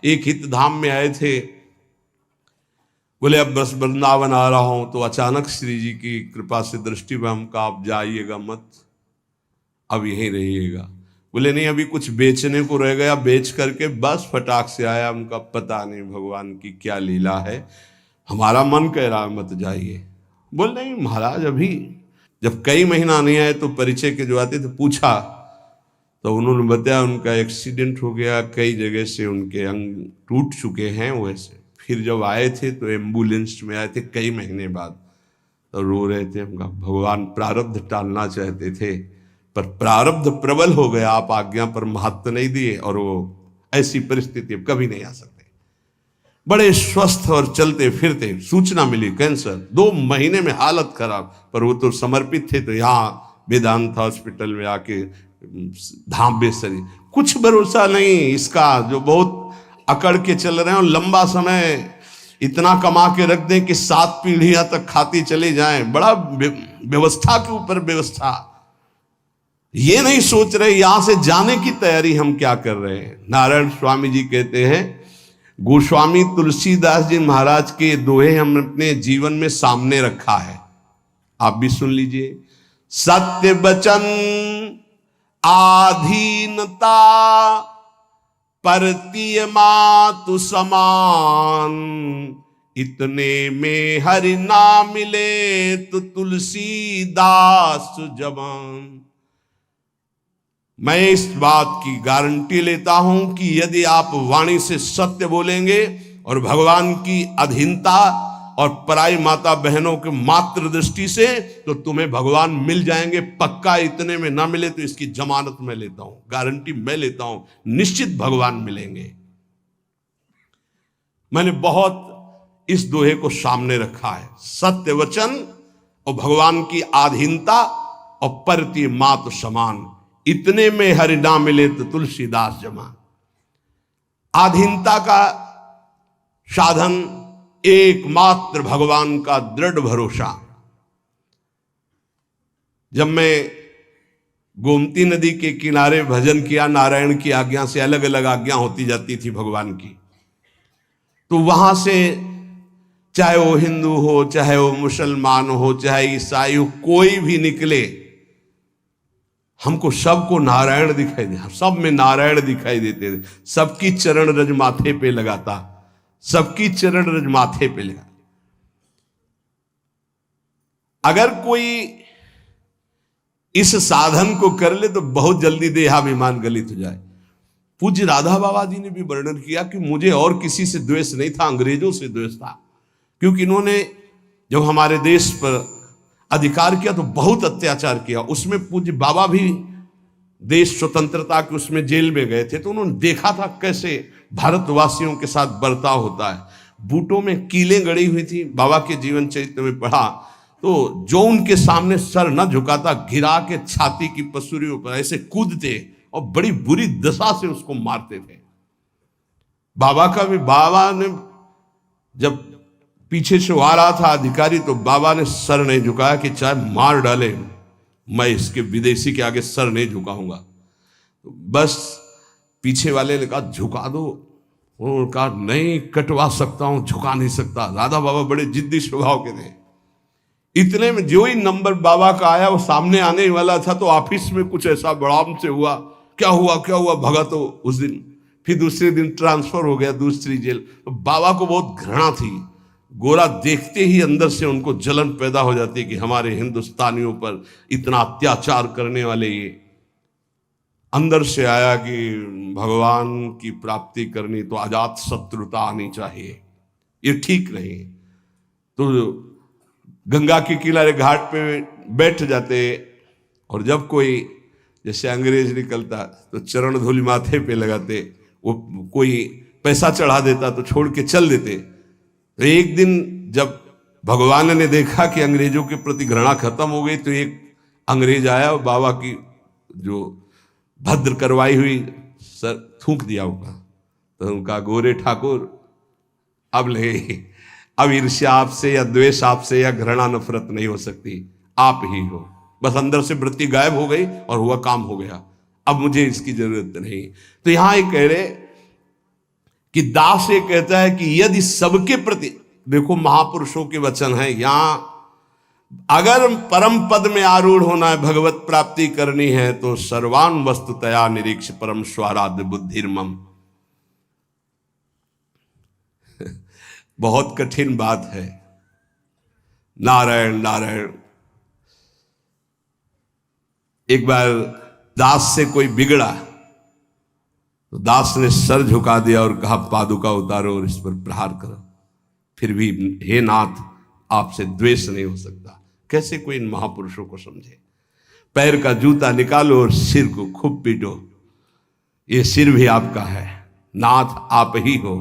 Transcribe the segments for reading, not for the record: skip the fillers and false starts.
एक हित धाम में आए थे, बोले अब बस वृंदावन आ रहा हूं, तो अचानक श्री जी की कृपा से दृष्टि में हम कहा आप जाइएगा मत, अब यहीं रहिएगा। बोले नहीं अभी कुछ बेचने को रह गया, बेच करके बस फटाक से आया। हमका पता नहीं भगवान की क्या लीला है, हमारा मन कह रहा है मत जाइए। बोल नहीं महाराज, अभी जब कई महीना नहीं आए तो परिचय के जो आते थे पूछा, तो उन्होंने बताया उनका एक्सीडेंट हो गया, कई जगह से उनके अंग टूट चुके हैं। वैसे फिर जब आए थे तो एम्बुलेंस में आए थे कई महीने बाद, तो रो रहे थे। हमका भगवान प्रारब्ध टालना चाहते थे पर प्रारब्ध प्रबल हो गया, आप आज्ञा पर महत्व नहीं दिए और वो ऐसी परिस्थिति अब कभी नहीं आ सकते। बड़े स्वस्थ और चलते फिरते, सूचना मिली कैंसर, 2 महीने में हालत खराब, पर वो तो समर्पित थे, तो यहाँ वेदांत हॉस्पिटल में आके धाम बेसरी, कुछ भरोसा नहीं इसका, जो बहुत अकड़ के चल रहे हैं और लंबा समय इतना कमा के रख दें कि 7 पीढ़ियां तक खाती चली जाएं। बड़ा व्यवस्था के ऊपर व्यवस्था, ये नहीं सोच रहे यहां से जाने की तैयारी हम क्या कर रहे हैं। नारायण स्वामी जी कहते हैं, गोस्वामी तुलसीदास जी महाराज के दोहे हम अपने जीवन में सामने रखा है, आप भी सुन लीजिए। सत्य वचन आधीनता परतीय मातु समान, इतने में हरि ना मिले तो तुलसीदास जवान। मैं इस बात की गारंटी लेता हूं कि यदि आप वाणी से सत्य बोलेंगे और भगवान की अधीनता और पराई माता बहनों के मात्र दृष्टि से, तो तुम्हें भगवान मिल जाएंगे पक्का। इतने में ना मिले तो इसकी जमानत मैं लेता हूं, गारंटी मैं लेता हूं, निश्चित भगवान मिलेंगे। मैंने बहुत इस दोहे को सामने रखा है, सत्य वचन और भगवान की आधीनता और परती मातु समान, इतने में हरि ना मिले तो तुलसीदास जमान। आधीनता का साधन एकमात्र भगवान का दृढ़ भरोसा। जब मैं गोमती नदी के किनारे भजन किया, नारायण की आज्ञा से, अलग अलग आज्ञा होती जाती थी भगवान की, तो वहां से चाहे वो हिंदू हो, चाहे वो मुसलमान हो, चाहे ईसाई हो, कोई भी निकले, हमको सबको नारायण दिखाई दे, सब में नारायण दिखाई देते थे। सबकी चरण रज माथे पे लगाता, सबकी चरण रज माथे पे लगा। अगर कोई इस साधन को कर ले तो बहुत जल्दी देहाभिमान गलित हो जाए। पूज्य राधा बाबा जी ने भी वर्णन किया कि मुझे और किसी से द्वेष नहीं था, अंग्रेजों से द्वेष था, क्योंकि इन्होंने जब हमारे देश पर अधिकार किया तो बहुत अत्याचार किया। उसमें पूज्य बाबा भी देश स्वतंत्रता के उसमें जेल में गए थे, तो उन्होंने देखा था कैसे भारतवासियों के साथ बर्ताव होता है। बूटों में कीलें गड़ी हुई थी, बाबा के जीवन चरित्र में पढ़ा, तो जो उनके सामने सर न झुकाता, गिरा के छाती की पसुरियों पर ऐसे कूदते और बड़ी बुरी दशा से उसको मारते थे। बाबा का भी, बाबा ने जब पीछे से आ रहा था अधिकारी, तो बाबा ने सर नहीं झुकाया कि चाहे मार डाले, मैं इसके विदेशी के आगे सर नहीं झुकाऊंगा। तो बस पीछे वाले ने कहा झुका दो, उन्होंने कहा नहीं कटवा सकता हूं, झुका नहीं सकता। राधा बाबा बड़े जिद्दी स्वभाव के थे। इतने में जो ही नंबर बाबा का आया, वो सामने आने वाला था, तो ऑफिस में कुछ ऐसा बड़ाम से हुआ, क्या हुआ क्या हुआ, भगा। तो उस दिन फिर दूसरे दिन ट्रांसफर हो गया दूसरी जेल। तो बाबा को बहुत घृणा थी, गोरा देखते ही अंदर से उनको जलन पैदा हो जाती कि हमारे हिंदुस्तानियों पर इतना अत्याचार करने वाले ये। अंदर से आया कि भगवान की प्राप्ति करनी तो अजात शत्रुता आनी चाहिए, ये ठीक नहीं। तो गंगा के किनारे घाट पे बैठ जाते, और जब कोई जैसे अंग्रेज निकलता तो चरण धूलि माथे पे लगाते, वो कोई पैसा चढ़ा देता तो छोड़ के चल देते। तो एक दिन जब भगवान ने देखा कि अंग्रेजों के प्रति घृणा खत्म हो गई, तो एक अंग्रेज आया और बाबा की जो भद्र करवाई हुई सर थूक दिया उनका। तो उनका गोरे ठाकुर अब ले, अब ईर्ष्या आपसे या द्वेष आपसे या घृणा नफरत नहीं हो सकती, आप ही हो। बस अंदर से वृत्ति गायब हो गई और हुआ काम हो गया, अब मुझे इसकी जरूरत नहीं। तो यहां ये कह रहे कि दास ये कहता है कि यदि सबके प्रति, देखो महापुरुषों के वचन है, यहां अगर परम पद में आरूढ़ होना है, भगवत प्राप्ति करनी है, तो सर्वान वस्तुतया निरीक्ष परम स्वाराध्य बुद्धिर्मम। बहुत कठिन बात है। नारायण नारायण। एक बार दास से कोई बिगड़ा तो दास ने सर झुका दिया और कहा पादुका उतारो और इस पर प्रहार करो। फिर भी हे नाथ आपसे द्वेष नहीं हो सकता। कैसे कोई इन महापुरुषों को समझे। पैर का जूता निकालो और सिर को खूब पीटो। ये सिर भी आपका है, नाथ आप ही हो।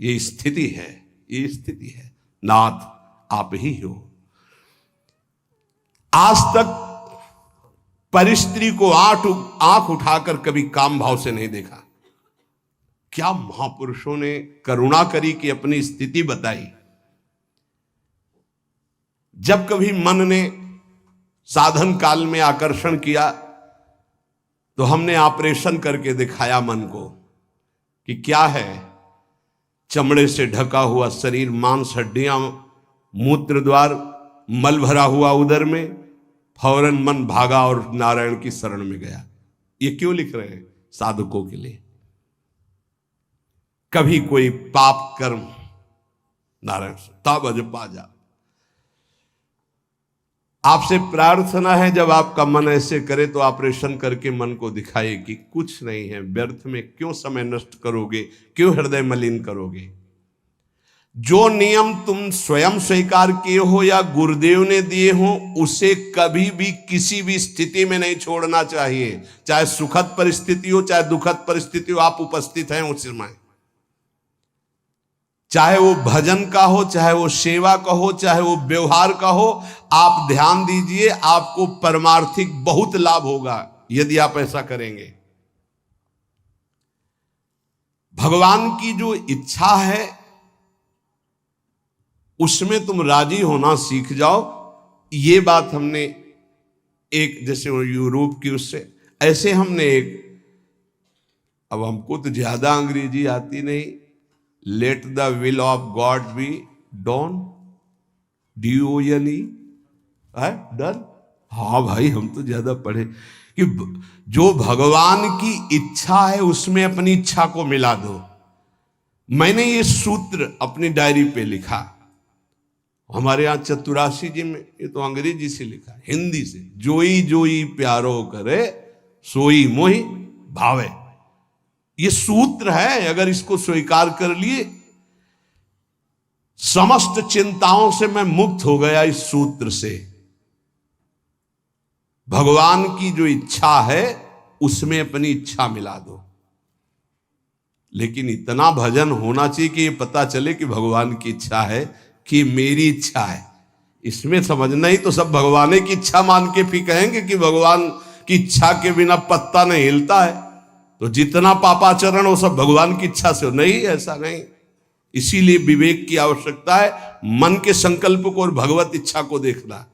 ये स्थिति है, ये स्थिति है, नाथ आप ही हो। आज तक परिस्त्री को आंख उठाकर कभी काम भाव से नहीं देखा। क्या महापुरुषों ने करुणा करी कि अपनी स्थिति बताई। जब कभी मन ने साधन काल में आकर्षण किया तो हमने ऑपरेशन करके दिखाया मन को कि क्या है। चमड़े से ढका हुआ शरीर, मांस हड्डियां, मूत्र द्वार, मल भरा हुआ उदर में, फौरन मन भागा और नारायण की शरण में गया। ये क्यों लिख रहे हैं? साधकों के लिए। कभी कोई पाप कर्म, नारायण तब अज पा जा। आपसे प्रार्थना है जब आपका मन ऐसे करे तो ऑपरेशन करके मन को दिखाए कि कुछ नहीं है, व्यर्थ में क्यों समय नष्ट करोगे, क्यों हृदय मलिन करोगे। जो नियम तुम स्वयं स्वीकार किए हो या गुरुदेव ने दिए हो, उसे कभी भी किसी भी स्थिति में नहीं छोड़ना चाहिए। चाहे सुखद परिस्थिति हो, चाहे दुखद परिस्थिति हो, आप उपस्थित हैं उस समय। चाहे वो भजन का हो, चाहे वो सेवा का हो, चाहे वो व्यवहार का हो, आप ध्यान दीजिए, आपको परमार्थिक बहुत लाभ होगा यदि आप ऐसा करेंगे। भगवान की जो इच्छा है उसमें तुम राजी होना सीख जाओ। ये बात हमने एक, जैसे यूरोप की उससे ऐसे हमने एक, अब हमको तो ज्यादा अंग्रेजी आती नहीं, let the will of God be done, DONE done. हाँ भाई, हम तो ज्यादा पढ़े कि जो भगवान की इच्छा है उसमें अपनी इच्छा को मिला दो। मैंने ये सूत्र अपनी डायरी पे लिखा। हमारे यहाँ चतुराशी जी में, ये तो अंग्रेजी से लिखा है, हिंदी से, जोई जोई प्यारो करे सोई मोहि भावे। ये सूत्र है, अगर इसको स्वीकार कर लिए, समस्त चिंताओं से मैं मुक्त हो गया इस सूत्र से। भगवान की जो इच्छा है उसमें अपनी इच्छा मिला दो। लेकिन इतना भजन होना चाहिए कि ये पता चले कि भगवान की इच्छा है कि मेरी इच्छा है। इसमें समझना ही तो सब भगवान की इच्छा मान के फिर कहेंगे कि भगवान की इच्छा के बिना पत्ता नहीं हिलता है, तो जितना पापाचरण वो सब भगवान की इच्छा से हो। नहीं, ऐसा नहीं। इसीलिए विवेक की आवश्यकता है, मन के संकल्प को और भगवत इच्छा को देखना।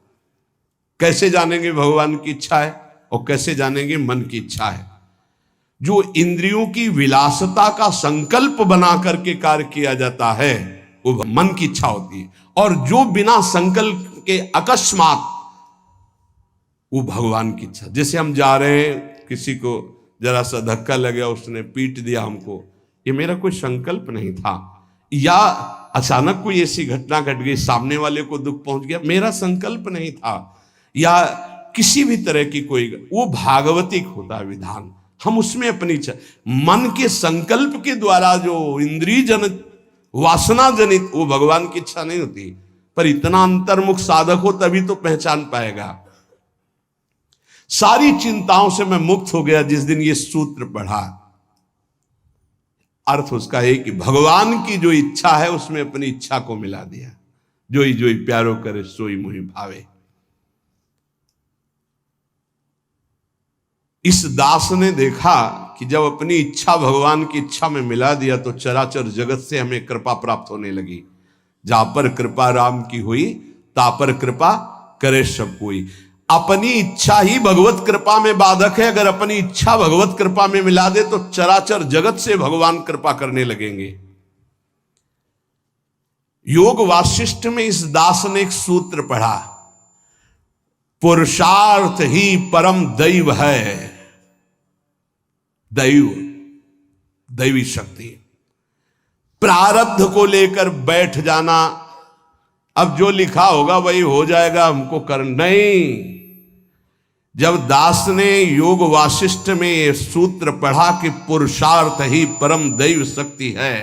कैसे जानेंगे भगवान की इच्छा है और कैसे जानेंगे मन की इच्छा है? जो इंद्रियों की विलासता का संकल्प बना करके कार्य किया जाता है वो मन की इच्छा होती है, और जो बिना संकल्प के अकस्मात, वो भगवान की इच्छा। जैसे हम जा रहे हैं, किसी को जरा सा धक्का लग गया, उसने पीट दिया हमको, ये मेरा कोई संकल्प नहीं था। या अचानक कोई ऐसी घटना घट गई, सामने वाले को दुख पहुंच गया, मेरा संकल्प नहीं था। या किसी भी तरह की कोई, वो भागवतिक होता है विधान, हम उसमें अपनी इच्छा, मन के संकल्प के द्वारा जो इंद्रिय जनित, वासना जनित, वो भगवान की इच्छा नहीं होती। पर इतना अंतर्मुख साधक हो तभी तो पहचान पाएगा। सारी चिंताओं से मैं मुक्त हो गया जिस दिन ये सूत्र पढ़ा। अर्थ उसका है कि भगवान की जो इच्छा है उसमें अपनी इच्छा को मिला दिया। जोई जोई प्यारो करे सोई मोहि भावे। इस दास ने देखा कि जब अपनी इच्छा भगवान की इच्छा में मिला दिया तो चराचर जगत से हमें कृपा प्राप्त होने लगी। जहां पर कृपा राम की हुई ता पर कृपा करे सब कोई। अपनी इच्छा ही भगवत कृपा में बाधक है। अगर अपनी इच्छा भगवत कृपा में मिला दे तो चराचर जगत से भगवान कृपा करने लगेंगे। योग वासिष्ठ में इस दास ने एक सूत्र पढ़ा, पुरुषार्थ ही परम दैव है। दैव, दैवी शक्ति। प्रारब्ध को लेकर बैठ जाना, अब जो लिखा होगा वही हो जाएगा, हमको कर नहीं। जब दास ने योग वासिष्ठ में यह सूत्र पढ़ा कि पुरुषार्थ ही परम दैव शक्ति है,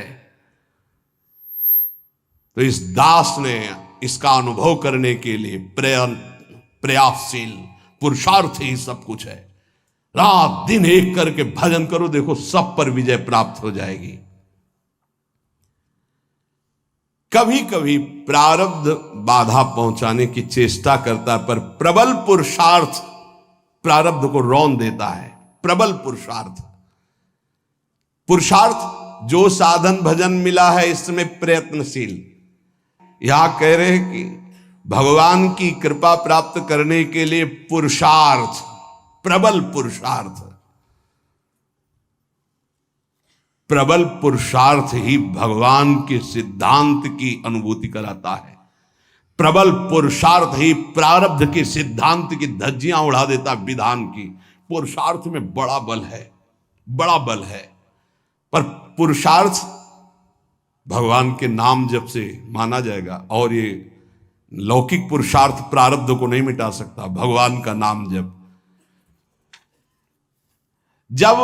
तो इस दास ने इसका अनुभव करने के लिए प्रयासशील, पुरुषार्थ ही सब कुछ है। रात दिन एक करके भजन करो, देखो सब पर विजय प्राप्त हो जाएगी। कभी कभी प्रारब्ध बाधा पहुंचाने की चेष्टा करता, पर प्रबल पुरुषार्थ प्रारब्ध को रौंद देता है। प्रबल पुरुषार्थ, पुरुषार्थ जो साधन भजन मिला है इसमें प्रयत्नशील। यहां कह रहे हैं कि भगवान की कृपा प्राप्त करने के लिए पुरुषार्थ, प्रबल पुरुषार्थ, प्रबल पुरुषार्थ ही भगवान के सिद्धांत की अनुभूति कराता है। प्रबल पुरुषार्थ ही प्रारब्ध के सिद्धांत की धज्जियां उड़ा देता विधान की। पुरुषार्थ में बड़ा बल है, बड़ा बल है। पर पुरुषार्थ भगवान के नाम जप से माना जाएगा, और ये लौकिक पुरुषार्थ प्रारब्ध को नहीं मिटा सकता। भगवान का नाम जप, जब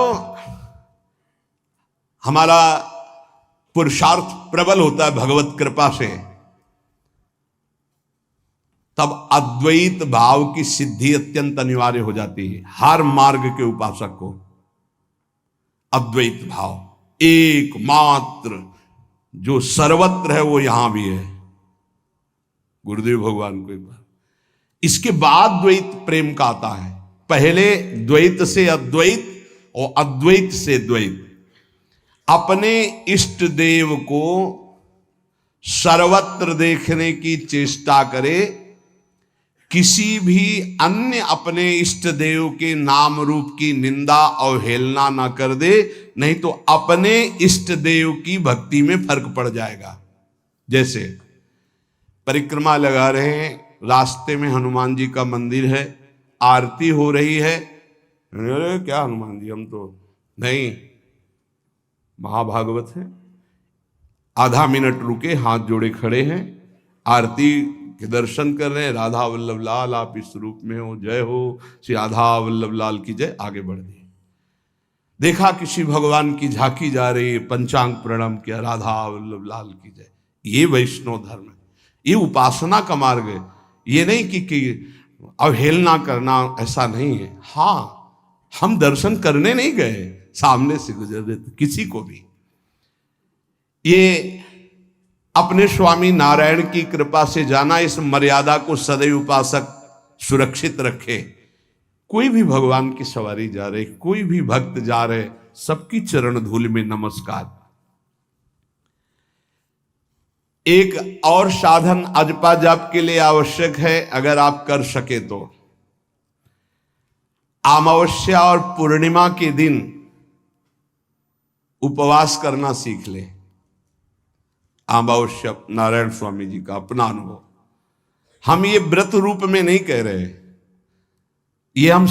हमारा पुरुषार्थ प्रबल होता है भगवत कृपा से, तब अद्वैत भाव की सिद्धि अत्यंत अनिवार्य हो जाती है। हर मार्ग के उपासक को अद्वैत भाव, एकमात्र जो सर्वत्र है वो यहां भी है। गुरुदेव भगवान को एक बार, इसके बाद द्वैत प्रेम का आता है। पहले द्वैत से अद्वैत और अद्वैत से द्वैत। अपने इष्ट देव को सर्वत्र देखने की चेष्टा करे, किसी भी अन्य अपने इष्ट देव के नाम रूप की निंदा अवहेलना ना कर दे, नहीं तो अपने इष्ट देव की भक्ति में फर्क पड़ जाएगा। जैसे परिक्रमा लगा रहे हैं, रास्ते में हनुमान जी का मंदिर है, आरती हो रही है, अरे क्या हनुमान जी, हम तो नहीं, महाभागवत है। आधा मिनट रुके, हाथ जोड़े खड़े हैं, आरती के दर्शन कर रहे हैं। राधा वल्लभ लाल आप इस रूप में हो, जय हो श्री राधा वल्लभ लाल की जय। आगे बढ़ दिए, देखा किसी भगवान की झांकी जा रही है, पंचांग प्रणाम किया, राधा वल्लभ लाल की जय। ये वैष्णव धर्म है, ये उपासना का मार्ग है। ये नहीं कि अवहेलना करना, ऐसा नहीं है। हाँ, हम दर्शन करने नहीं गए, सामने से गुजर रहे थे, किसी को भी। ये अपने स्वामी नारायण की कृपा से जाना, इस मर्यादा को सदैव उपासक सुरक्षित रखे। कोई भी भगवान की सवारी जा रहे, कोई भी भक्त जा रहे, सबकी चरण धूल में नमस्कार। एक और साधन अजपा जाप के लिए आवश्यक है, अगर आप कर सके तो अमावस्या और पूर्णिमा के दिन उपवास करना सीख ले। अमावस्या नारायण स्वामी जी का अपना अनुभव, हम ये व्रत रूप में नहीं कह रहे, ये हम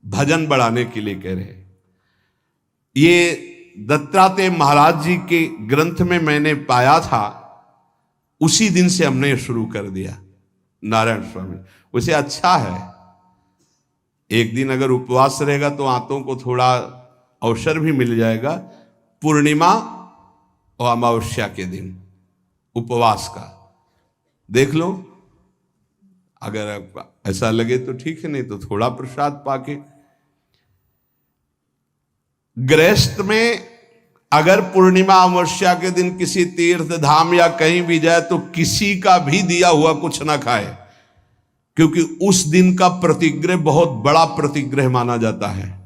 भजन बढ़ाने के लिए कह रहे। ये दत्तात्रेय महाराज जी के ग्रंथ में मैंने पाया था, उसी दिन से हमने शुरू कर दिया। नारायण स्वामी उसे अच्छा है, एक दिन अगर उपवास रहेगा तो आंतों को थोड़ा अवसर भी मिल जाएगा। पूर्णिमा और अमावस्या के दिन उपवास का देख लो, अगर ऐसा लगे तो ठीक है, नहीं तो थोड़ा प्रसाद पाके। गृहस्थ में अगर पूर्णिमा अमावस्या के दिन किसी तीर्थ धाम या कहीं भी जाए तो किसी का भी दिया हुआ कुछ ना खाए, क्योंकि उस दिन का प्रतिग्रह बहुत बड़ा प्रतिग्रह माना जाता है।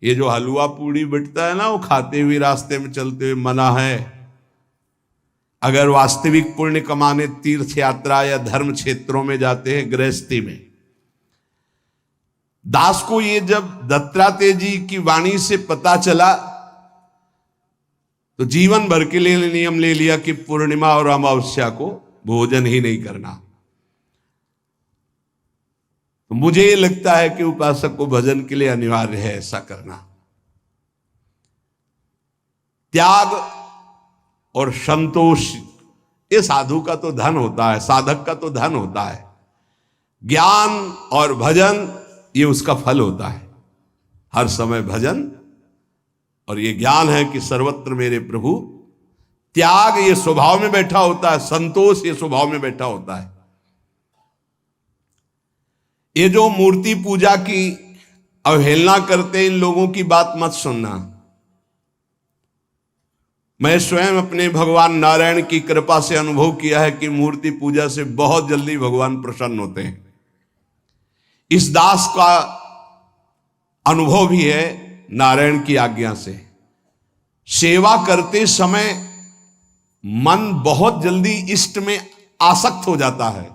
ये जो हलवा पूड़ी बिटता है ना, वो खाते हुए रास्ते में चलते हुए मना है। अगर वास्तविक पुण्य कमाने तीर्थ यात्रा या धर्म क्षेत्रों में जाते हैं, गृहस्थी में, दास को ये जब दत्तात्रेय जी की वाणी से पता चला तो जीवन भर के लिए नियम ले लिया कि पूर्णिमा और अमावस्या को भोजन ही नहीं करना। तो मुझे ये लगता है कि उपासक को भजन के लिए अनिवार्य है ऐसा करना। त्याग और संतोष ये साधु का तो धन होता है, साधक का तो धन होता है। ज्ञान और भजन ये उसका फल होता है। हर समय भजन और ये ज्ञान है कि सर्वत्र मेरे प्रभु। त्याग ये स्वभाव में बैठा होता है, संतोष ये स्वभाव में बैठा होता है। ये जो मूर्ति पूजा की अवहेलना करते इन लोगों की बात मत सुनना। मैं स्वयं अपने भगवान नारायण की कृपा से अनुभव किया है कि मूर्ति पूजा से बहुत जल्दी भगवान प्रसन्न होते हैं। इस दास का अनुभव भी है नारायण की आज्ञा से। सेवा करते समय मन बहुत जल्दी इष्ट में आसक्त हो जाता है।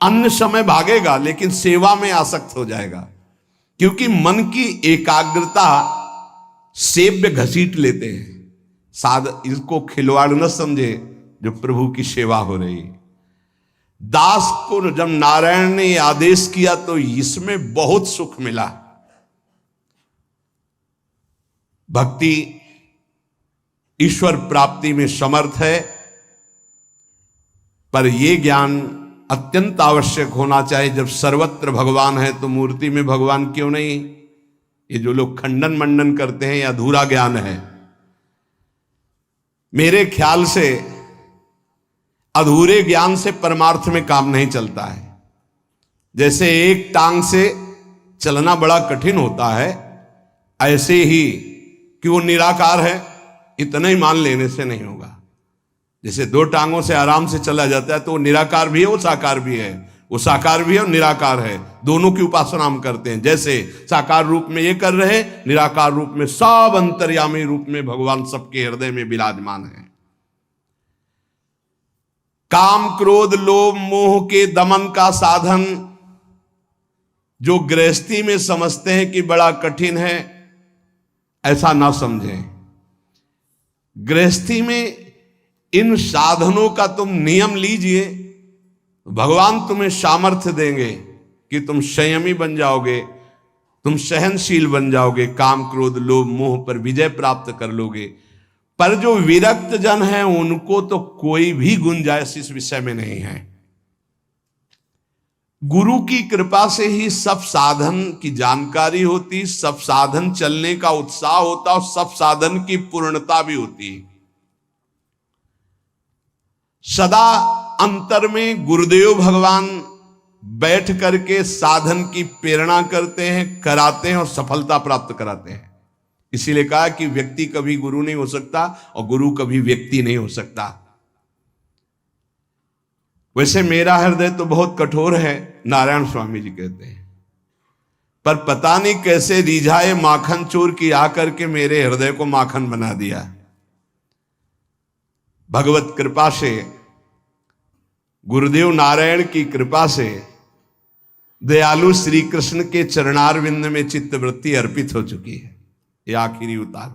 अन्य समय भागेगा लेकिन सेवा में आसक्त हो जाएगा, क्योंकि मन की एकाग्रता सेव्य घसीट लेते हैं। इसको खिलवाड़ न समझे जो प्रभु की सेवा हो रही। दास को जब नारायण ने आदेश किया तो इसमें बहुत सुख मिला। भक्ति ईश्वर प्राप्ति में समर्थ है, पर यह ज्ञान अत्यंत आवश्यक होना चाहिए। जब सर्वत्र भगवान है तो मूर्ति में भगवान क्यों नहीं? ये जो लोग खंडन मंडन करते हैं ये अधूरा ज्ञान है। मेरे ख्याल से अधूरे ज्ञान से परमार्थ में काम नहीं चलता है। जैसे एक टांग से चलना बड़ा कठिन होता है, ऐसे ही कि वो निराकार है इतना ही मान लेने से नहीं होगा। जैसे दो टांगों से आराम से चला जाता है तो वो निराकार भी है, वो साकार भी है। वो साकार भी है और निराकार है, दोनों की उपासना हम करते हैं। जैसे साकार रूप में ये कर रहे, निराकार रूप में सब अंतर्यामी रूप में भगवान सबके हृदय में विराजमान है। काम क्रोध लोभ मोह के दमन का साधन जो गृहस्थी में समझते हैं कि बड़ा कठिन है, ऐसा ना समझें। गृहस्थी में इन साधनों का तुम नियम लीजिए, भगवान तुम्हें सामर्थ्य देंगे कि तुम संयमी बन जाओगे, तुम सहनशील बन जाओगे, काम क्रोध लोभ मोह पर विजय प्राप्त कर लोगे। पर जो विरक्त जन है उनको तो कोई भी गुंजाइश इस विषय में नहीं है। गुरु की कृपा से ही सब साधन की जानकारी होती, सब साधन चलने का उत्साह होता और सब साधन की पूर्णता भी होती। सदा अंतर में गुरुदेव भगवान बैठ करके साधन की प्रेरणा करते हैं, कराते हैं और सफलता प्राप्त कराते हैं। इसीलिए कहा कि व्यक्ति कभी गुरु नहीं हो सकता और गुरु कभी व्यक्ति नहीं हो सकता। वैसे मेरा हृदय तो बहुत कठोर है, नारायण स्वामी जी कहते हैं, पर पता नहीं कैसे रिझाए माखन चोर की आकर के मेरे हृदय को माखन बना दिया। भगवत कृपा से, गुरुदेव नारायण की कृपा से दयालु श्री कृष्ण के चरणारविंद में चित्तवृत्ति अर्पित हो चुकी है। ये आखिरी उतार